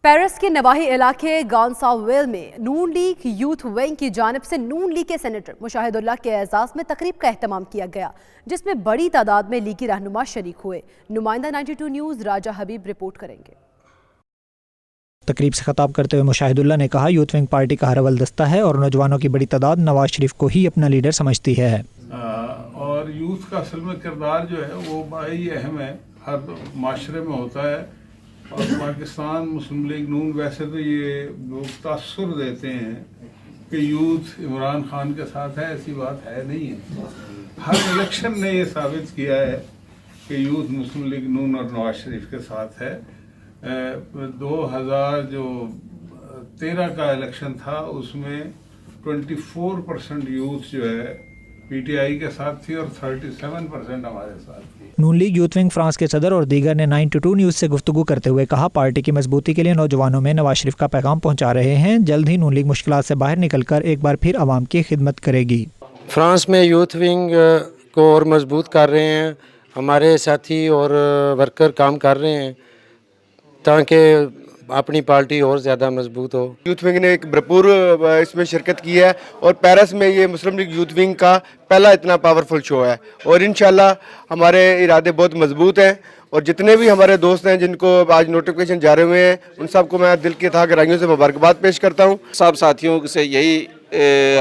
Paris کے نواحی علاقے گانساویل میں نون لیگ یوتھ ونگ کی جانب سے نون لیگ کے سینیٹر مشاہد اللہ کے اعزاز میں تقریب کا اہتمام کیا گیا، جس میں بڑی تعداد میں لیگی رہنما شریک ہوئے۔ نمائندہ 92 نیوز راجہ حبیب رپورٹ کریں گے۔ تقریب سے خطاب کرتے ہوئے مشاہد اللہ نے کہا یوتھ ونگ پارٹی کا ہر اول دستہ ہے اور نوجوانوں کی بڑی تعداد نواز شریف کو ہی اپنا لیڈر سمجھتی ہے، اور یوتھ کا اصل میں کردار جو ہے وہ بڑا ہی اہم ہے، ہر معاشرے میں ہوتا ہے۔ اور پاکستان مسلم لیگ نون ویسے تو یہ لوگ تاثر دیتے ہیں کہ یوتھ عمران خان کے ساتھ ہے، ایسی بات ہے نہیں ہے۔ ہر الیکشن نے یہ ثابت کیا ہے کہ یوتھ مسلم لیگ نون اور نواز شریف کے ساتھ ہے۔ 2013 کا الیکشن تھا، اس میں 24% یوتھ جو ہے پی ٹی آئی کے ساتھ تھی اور 37% ہمارے ساتھ تھی۔ نون لیگ یوتھ ونگ فرانس کے صدر اور دیگر نے 92 نیوز سے گفتگو کرتے ہوئے کہا پارٹی کی مضبوطی کے لیے نوجوانوں میں نواز شریف کا پیغام پہنچا رہے ہیں، جلد ہی نون لیگ مشکلات سے باہر نکل کر ایک بار پھر عوام کی خدمت کرے گی۔ فرانس میں یوتھ ونگ کو اور مضبوط کر رہے ہیں، ہمارے ساتھی اور ورکر کام کر رہے ہیں تاکہ اپنی پارٹی اور زیادہ مضبوط ہو۔ یوتھ ونگ نے ایک بھرپور اس میں شرکت کی ہے اور پیرس میں یہ مسلم لیگ یوتھ ونگ کا پہلا اتنا پاورفل شو ہے، اور انشاءاللہ ہمارے ارادے بہت مضبوط ہیں، اور جتنے بھی ہمارے دوست ہیں جن کو آج نوٹیفیکیشن جا رہے ہوئے ہیں ان سب کو میں دل کی تہہ گہرائیوں سے مبارکباد پیش کرتا ہوں۔ سب ساتھیوں سے یہی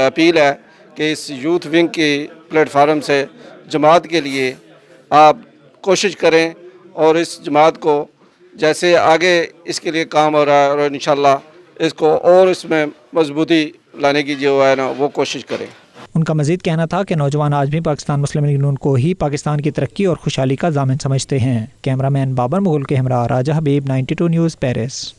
اپیل ہے کہ اس یوتھ ونگ کی پلیٹ فارم سے جماعت کے لیے آپ کوشش کریں اور اس جماعت کو جیسے آگے اس کے لیے کام ہو رہا ہے اور انشاءاللہ اس کو اور اس میں مضبوطی لانے کی جو ہے نا وہ کوشش کریں۔ ان کا مزید کہنا تھا کہ نوجوان آج بھی پاکستان مسلم لیگ نون کو ہی پاکستان کی ترقی اور خوشحالی کا ضامن سمجھتے ہیں۔ کیمرہ مین بابر مغل کے ہمراہ راجہ حبیب، 92 نیوز، پیرس۔